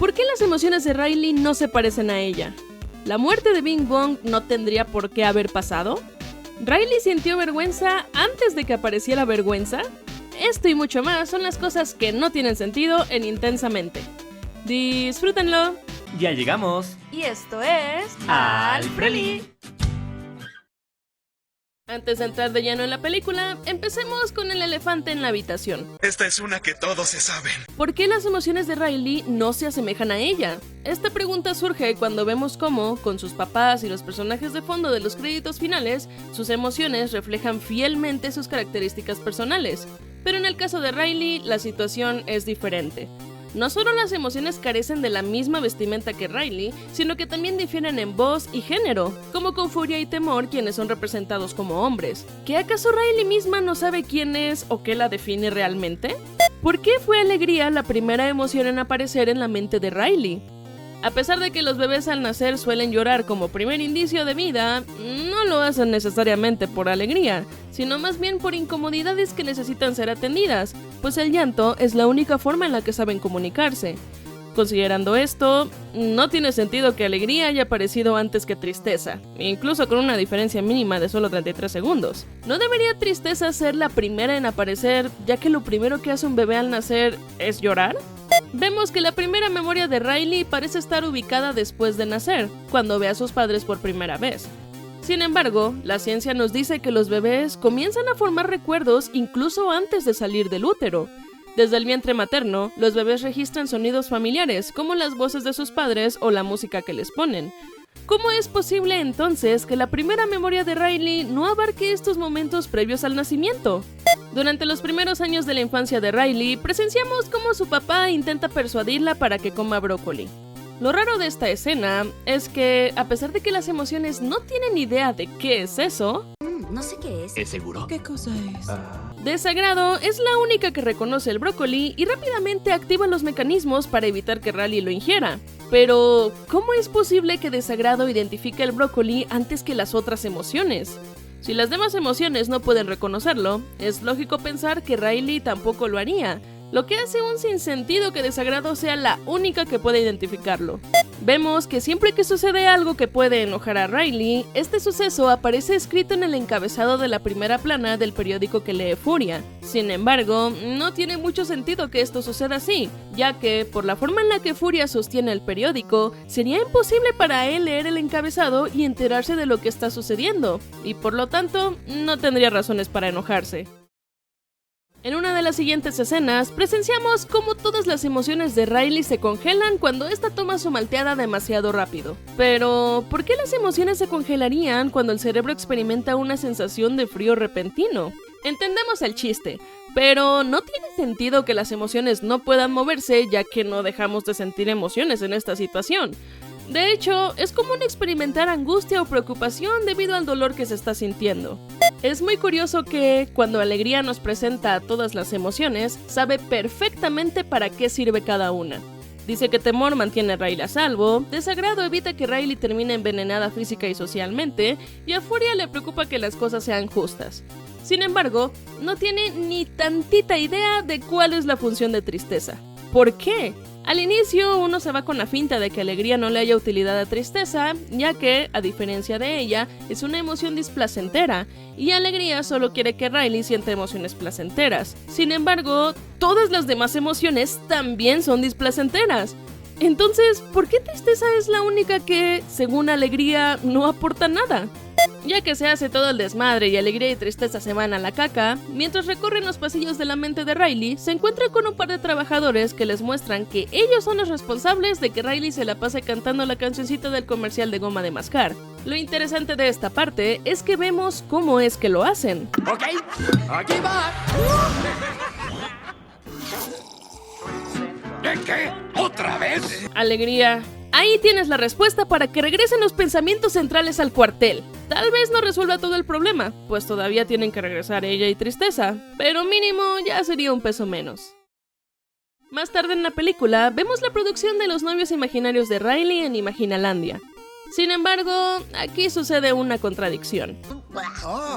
¿Por qué las emociones de Riley no se parecen a ella? ¿La muerte de Bing Bong no tendría por qué haber pasado? ¿Riley sintió vergüenza antes de que apareciera vergüenza? Esto y mucho más son las cosas que no tienen sentido en Intensamente. Disfrútenlo. Ya llegamos. Y esto es... Al Preli. Antes de entrar de lleno en la película, empecemos con el elefante en la habitación. Esta es una que todos se saben. ¿Por qué las emociones de Riley no se asemejan a ella? Esta pregunta surge cuando vemos cómo, con sus papás y los personajes de fondo de los créditos finales, sus emociones reflejan fielmente sus características personales. Pero en el caso de Riley, la situación es diferente. No solo las emociones carecen de la misma vestimenta que Riley, sino que también difieren en voz y género, como con Furia y Temor, quienes son representados como hombres. ¿Qué acaso Riley misma no sabe quién es o qué la define realmente? ¿Por qué fue Alegría la primera emoción en aparecer en la mente de Riley? A pesar de que los bebés al nacer suelen llorar como primer indicio de vida, no lo hacen necesariamente por alegría, sino más bien por incomodidades que necesitan ser atendidas, pues el llanto es la única forma en la que saben comunicarse. Considerando esto, no tiene sentido que alegría haya aparecido antes que tristeza, incluso con una diferencia mínima de solo 33 segundos. ¿No debería tristeza ser la primera en aparecer, ya que lo primero que hace un bebé al nacer es llorar? Vemos que la primera memoria de Riley parece estar ubicada después de nacer, cuando ve a sus padres por primera vez. Sin embargo, la ciencia nos dice que los bebés comienzan a formar recuerdos incluso antes de salir del útero. Desde el vientre materno, los bebés registran sonidos familiares, como las voces de sus padres o la música que les ponen. ¿Cómo es posible entonces que la primera memoria de Riley no abarque estos momentos previos al nacimiento? Durante los primeros años de la infancia de Riley, presenciamos cómo su papá intenta persuadirla para que coma brócoli. Lo raro de esta escena es que, a pesar de que las emociones no tienen idea de qué es eso, No sé qué es. ¿Es seguro? ¿Qué cosa es? Desagrado es la única que reconoce el brócoli y rápidamente activa los mecanismos para evitar que Riley lo ingiera. Pero, ¿cómo es posible que Desagrado identifique el brócoli antes que las otras emociones? Si las demás emociones no pueden reconocerlo, es lógico pensar que Riley tampoco lo haría, lo que hace un sinsentido que Desagrado sea la única que puede identificarlo. Vemos que siempre que sucede algo que puede enojar a Riley, este suceso aparece escrito en el encabezado de la primera plana del periódico que lee Furia. Sin embargo, no tiene mucho sentido que esto suceda así, ya que, por la forma en la que Furia sostiene el periódico, sería imposible para él leer el encabezado y enterarse de lo que está sucediendo, y por lo tanto, no tendría razones para enojarse. En una de las siguientes escenas, presenciamos cómo todas las emociones de Riley se congelan cuando ésta toma su malteada demasiado rápido. Pero, ¿por qué las emociones se congelarían cuando el cerebro experimenta una sensación de frío repentino? Entendemos el chiste, pero no tiene sentido que las emociones no puedan moverse, ya que no dejamos de sentir emociones en esta situación. De hecho, es común experimentar angustia o preocupación debido al dolor que se está sintiendo. Es muy curioso que, cuando Alegría nos presenta a todas las emociones, sabe perfectamente para qué sirve cada una. Dice que Temor mantiene a Riley a salvo, Desagrado evita que Riley termine envenenada física y socialmente, y a Furia le preocupa que las cosas sean justas. Sin embargo, no tiene ni tantita idea de cuál es la función de Tristeza. ¿Por qué? Al inicio uno se va con la finta de que Alegría no le haya utilidad a Tristeza, ya que, a diferencia de ella, es una emoción displacentera, y Alegría solo quiere que Riley sienta emociones placenteras. Sin embargo, todas las demás emociones también son displacenteras. Entonces, ¿por qué Tristeza es la única que, según Alegría, no aporta nada? Ya que se hace todo el desmadre y Alegría y Tristeza se van a la caca, mientras recorren los pasillos de la mente de Riley, se encuentra con un par de trabajadores que les muestran que ellos son los responsables de que Riley se la pase cantando la cancioncita del comercial de goma de mascar. Lo interesante de esta parte es que vemos cómo es que lo hacen. Ok, aquí va. ¿Qué? ¿Otra vez? Alegría. Ahí tienes la respuesta para que regresen los pensamientos centrales al cuartel. Tal vez no resuelva todo el problema, pues todavía tienen que regresar ella y Tristeza, pero mínimo ya sería un peso menos. Más tarde en la película, vemos la producción de los novios imaginarios de Riley en Imaginalandia. Sin embargo, aquí sucede una contradicción.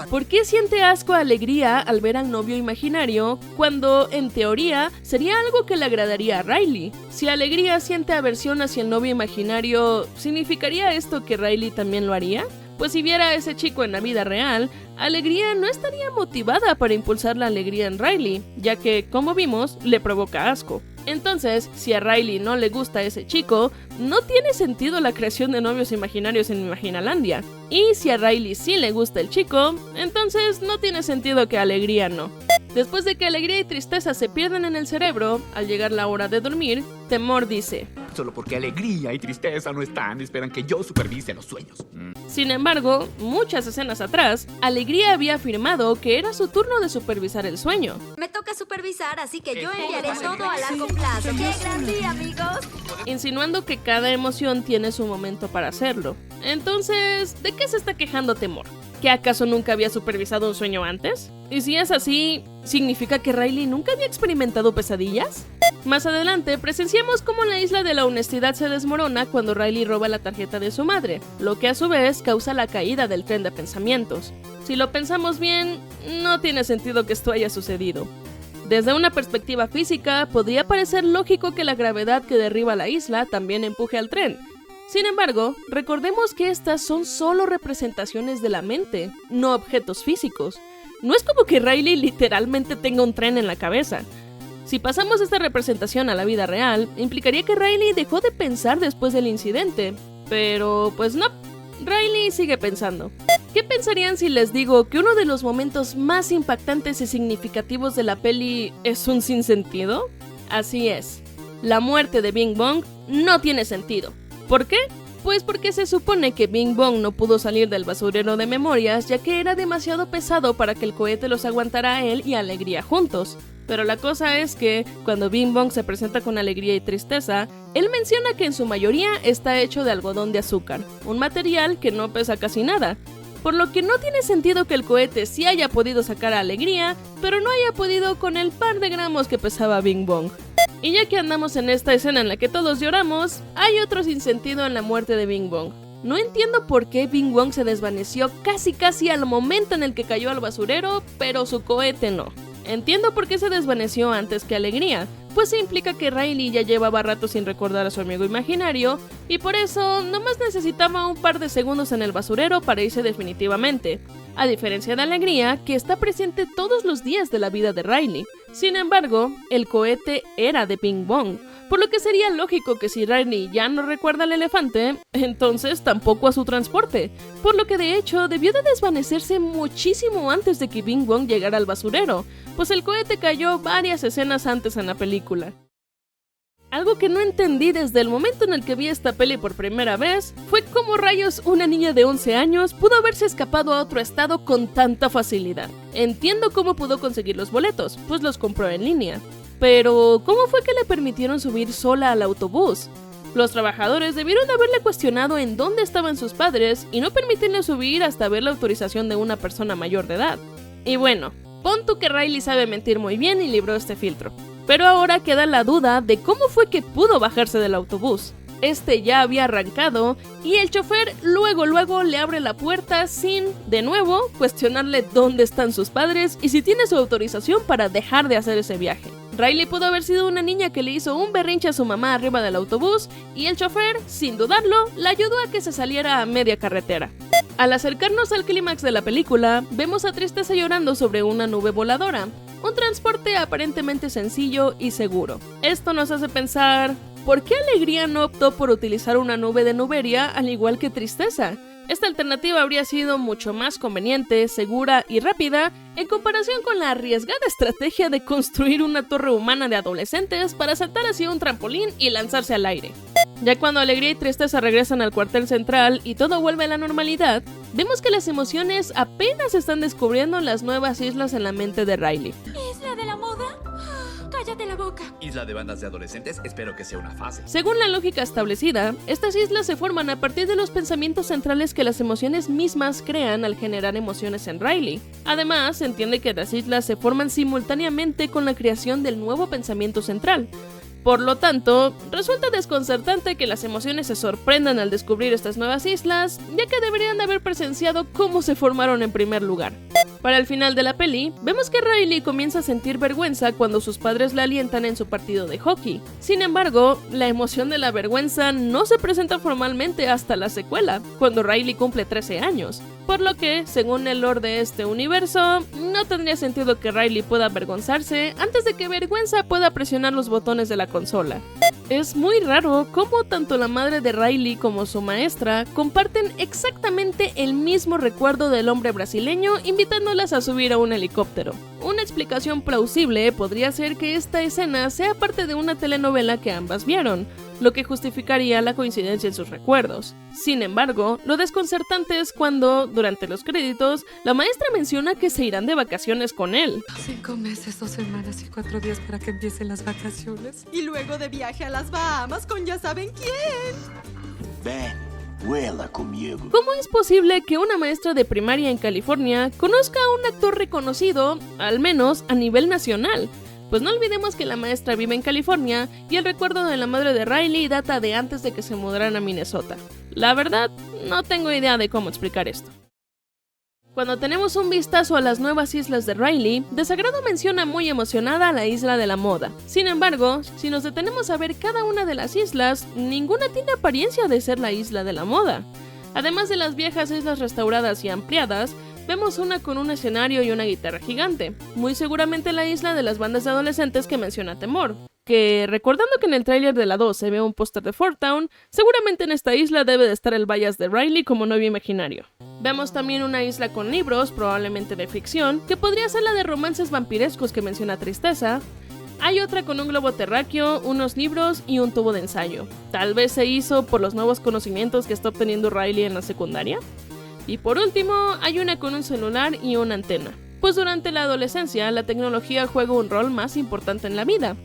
¿Por qué siente asco o alegría al ver al novio imaginario cuando, en teoría, sería algo que le agradaría a Riley? Si alegría siente aversión hacia el novio imaginario, ¿significaría esto que Riley también lo haría? Pues si viera a ese chico en la vida real, Alegría no estaría motivada para impulsar la alegría en Riley, ya que, como vimos, le provoca asco. Entonces, si a Riley no le gusta ese chico, no tiene sentido la creación de novios imaginarios en Imaginalandia. Y si a Riley sí le gusta el chico, entonces no tiene sentido que Alegría no. Después de que alegría y tristeza se pierden en el cerebro, al llegar la hora de dormir, Temor dice: solo porque alegría y tristeza no están, esperan que yo supervise los sueños. Sin embargo, muchas escenas atrás, Alegría había afirmado que era su turno de supervisar el sueño. Me toca supervisar, así que yo enviaré todo a largo plazo. ¡Qué gran día, amigos! Insinuando que cada emoción tiene su momento para hacerlo. Entonces, ¿de qué se está quejando Temor? ¿Que acaso nunca había supervisado un sueño antes? Y si es así, ¿significa que Riley nunca había experimentado pesadillas? Más adelante, presenciamos cómo la isla de la honestidad se desmorona cuando Riley roba la tarjeta de su madre, lo que a su vez causa la caída del tren de pensamientos. Si lo pensamos bien, no tiene sentido que esto haya sucedido. Desde una perspectiva física, podría parecer lógico que la gravedad que derriba la isla también empuje al tren. Sin embargo, recordemos que estas son solo representaciones de la mente, no objetos físicos. No es como que Riley literalmente tenga un tren en la cabeza. Si pasamos esta representación a la vida real, implicaría que Riley dejó de pensar después del incidente. Pero pues no, Riley sigue pensando. ¿Qué pensarían si les digo que uno de los momentos más impactantes y significativos de la peli es un sinsentido? Así es, la muerte de Bing Bong no tiene sentido. ¿Por qué? Pues porque se supone que Bing Bong no pudo salir del basurero de memorias ya que era demasiado pesado para que el cohete los aguantara a él y a Alegría juntos. Pero la cosa es que, cuando Bing Bong se presenta con alegría y tristeza, él menciona que en su mayoría está hecho de algodón de azúcar, un material que no pesa casi nada. Por lo que no tiene sentido que el cohete sí haya podido sacar a Alegría, pero no haya podido con el par de gramos que pesaba Bing Bong. Y ya que andamos en esta escena en la que todos lloramos, hay otro sinsentido en la muerte de Bing Bong. No entiendo por qué Bing Bong se desvaneció casi al momento en el que cayó al basurero, pero su cohete no. Entiendo por qué se desvaneció antes que Alegría, pues se implica que Riley ya llevaba rato sin recordar a su amigo imaginario, y por eso nomás necesitaba un par de segundos en el basurero para irse definitivamente, a diferencia de Alegría, que está presente todos los días de la vida de Riley. Sin embargo, el cohete era de Bing Bong, por lo que sería lógico que si Riley ya no recuerda al elefante, entonces tampoco a su transporte, por lo que de hecho debió de desvanecerse muchísimo antes de que Bing Bong llegara al basurero, pues el cohete cayó varias escenas antes en la película. Algo que no entendí desde el momento en el que vi esta peli por primera vez fue cómo rayos una niña de 11 años pudo haberse escapado a otro estado con tanta facilidad. Entiendo cómo pudo conseguir los boletos, pues los compró en línea. Pero, ¿cómo fue que le permitieron subir sola al autobús? Los trabajadores debieron de haberle cuestionado en dónde estaban sus padres y no permitirle subir hasta ver la autorización de una persona mayor de edad. Y bueno, pon tú que Riley sabe mentir muy bien y libró este filtro. Pero ahora queda la duda de cómo fue que pudo bajarse del autobús. Este ya había arrancado y el chofer luego le abre la puerta sin, de nuevo, cuestionarle dónde están sus padres y si tiene su autorización para dejar de hacer ese viaje. Riley pudo haber sido una niña que le hizo un berrinche a su mamá arriba del autobús y el chofer, sin dudarlo, la ayudó a que se saliera a media carretera. Al acercarnos al clímax de la película, vemos a Tristeza llorando sobre una nube voladora, un transporte aparentemente sencillo y seguro. Esto nos hace pensar, ¿por qué Alegría no optó por utilizar una nube de Nuberia al igual que Tristeza? Esta alternativa habría sido mucho más conveniente, segura y rápida en comparación con la arriesgada estrategia de construir una torre humana de adolescentes para saltar hacia un trampolín y lanzarse al aire. Ya cuando Alegría y Tristeza regresan al cuartel central y todo vuelve a la normalidad, vemos que las emociones apenas están descubriendo las nuevas islas en la mente de Riley. ¿Isla de la moda? ¡Cállate la boca! Isla de bandas de adolescentes, espero que sea una fase. Según la lógica establecida, estas islas se forman a partir de los pensamientos centrales que las emociones mismas crean al generar emociones en Riley. Además, se entiende que las islas se forman simultáneamente con la creación del nuevo pensamiento central. Por lo tanto, resulta desconcertante que las emociones se sorprendan al descubrir estas nuevas islas, ya que deberían de haber presenciado cómo se formaron en primer lugar. Para el final de la peli, vemos que Riley comienza a sentir vergüenza cuando sus padres la alientan en su partido de hockey. Sin embargo, la emoción de la vergüenza no se presenta formalmente hasta la secuela, cuando Riley cumple 13 años. Por lo que, según el lore de este universo, no tendría sentido que Riley pueda avergonzarse antes de que Vergüenza pueda presionar los botones de la consola. Es muy raro cómo tanto la madre de Riley como su maestra comparten exactamente el mismo recuerdo del hombre brasileño invitándolas a subir a un helicóptero. Una explicación plausible podría ser que esta escena sea parte de una telenovela que ambas vieron, lo que justificaría la coincidencia en sus recuerdos. Sin embargo, lo desconcertante es cuando, durante los créditos, la maestra menciona que se irán de vacaciones con él. 5 meses, 2 semanas y 4 días para que empiecen las vacaciones. Y luego de viaje a las Bahamas con ya saben quién. Ven, vuela conmigo. ¿Cómo es posible que una maestra de primaria en California conozca a un actor reconocido, al menos a nivel nacional? Pues no olvidemos que la maestra vive en California y el recuerdo de la madre de Riley data de antes de que se mudaran a Minnesota. La verdad, no tengo idea de cómo explicar esto. Cuando tenemos un vistazo a las nuevas islas de Riley, Desagrado menciona muy emocionada a la isla de la moda. Sin embargo, si nos detenemos a ver cada una de las islas, ninguna tiene apariencia de ser la isla de la moda. Además de las viejas islas restauradas y ampliadas, vemos una con un escenario y una guitarra gigante, muy seguramente la isla de las bandas de adolescentes que menciona Temor. Que, recordando que en el tráiler de la 2 se ve un póster de Fort Town, seguramente en esta isla debe de estar el bias de Riley como novio imaginario. Vemos también una isla con libros, probablemente de ficción, que podría ser la de romances vampirescos que menciona Tristeza. Hay otra con un globo terráqueo, unos libros y un tubo de ensayo. Tal vez se hizo por los nuevos conocimientos que está obteniendo Riley en la secundaria. Y por último, hay una con un celular y una antena, pues durante la adolescencia la tecnología juega un rol más importante en la vida.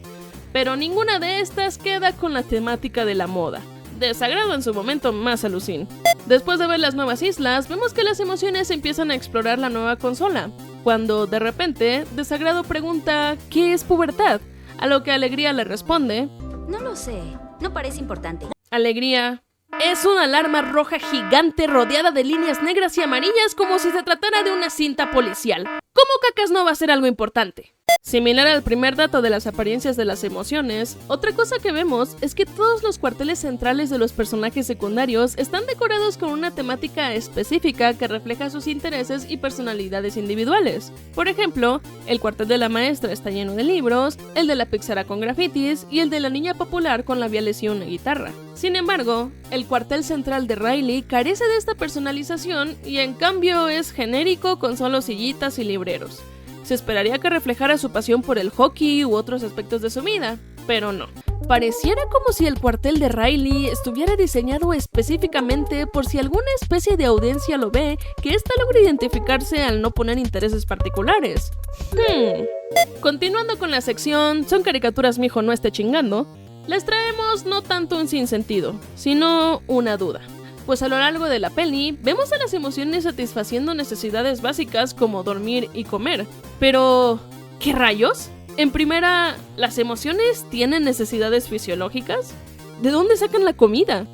Pero ninguna de estas queda con la temática de la moda. Desagrado en su momento más alucin. Después de ver las nuevas islas, vemos que las emociones empiezan a explorar la nueva consola, cuando de repente Desagrado pregunta ¿qué es pubertad? A lo que Alegría le responde: No lo sé, no parece importante. Alegría: es una alarma roja gigante rodeada de líneas negras y amarillas como si se tratara de una cinta policial. ¿Cómo cacas no va a ser algo importante? Similar al primer dato de las apariencias de las emociones, otra cosa que vemos es que todos los cuarteles centrales de los personajes secundarios están decorados con una temática específica que refleja sus intereses y personalidades individuales. Por ejemplo, el cuartel de la maestra está lleno de libros, el de la pixara con grafitis y el de la niña popular con labiales y una guitarra. Sin embargo, el cuartel central de Riley carece de esta personalización y en cambio es genérico con solo sillitas y libreros. Se esperaría que reflejara su pasión por el hockey u otros aspectos de su vida, pero no. Pareciera como si el cuartel de Riley estuviera diseñado específicamente por si alguna especie de audiencia lo ve, que ésta logra identificarse al no poner intereses particulares. Continuando con la sección "Son caricaturas, mijo, no esté chingando", les traemos no tanto un sinsentido, sino una duda. Pues a lo largo de la peli, vemos a las emociones satisfaciendo necesidades básicas como dormir y comer. Pero, ¿qué rayos? En primera, ¿las emociones tienen necesidades fisiológicas? ¿De dónde sacan la comida?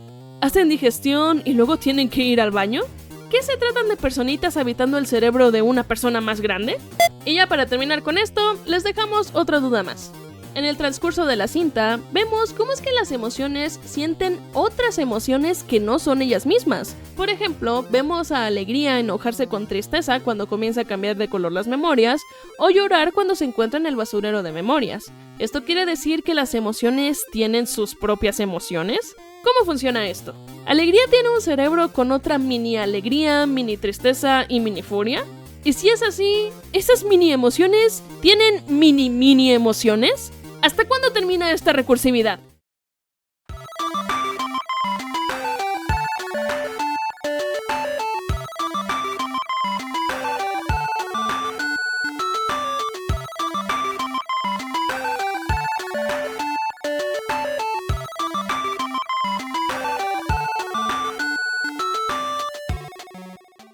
¿Hacen digestión y luego tienen que ir al baño? ¿Qué se tratan de personitas habitando el cerebro de una persona más grande? Y ya para terminar con esto, les dejamos otra duda más. En el transcurso de la cinta, vemos cómo es que las emociones sienten otras emociones que no son ellas mismas. Por ejemplo, vemos a Alegría enojarse con Tristeza cuando comienza a cambiar de color las memorias, o llorar cuando se encuentra en el basurero de memorias. ¿Esto quiere decir que las emociones tienen sus propias emociones? ¿Cómo funciona esto? ¿Alegría tiene un cerebro con otra mini alegría, mini tristeza y mini furia? Y si es así, ¿esas mini emociones tienen mini emociones? ¿Hasta cuándo termina esta recursividad?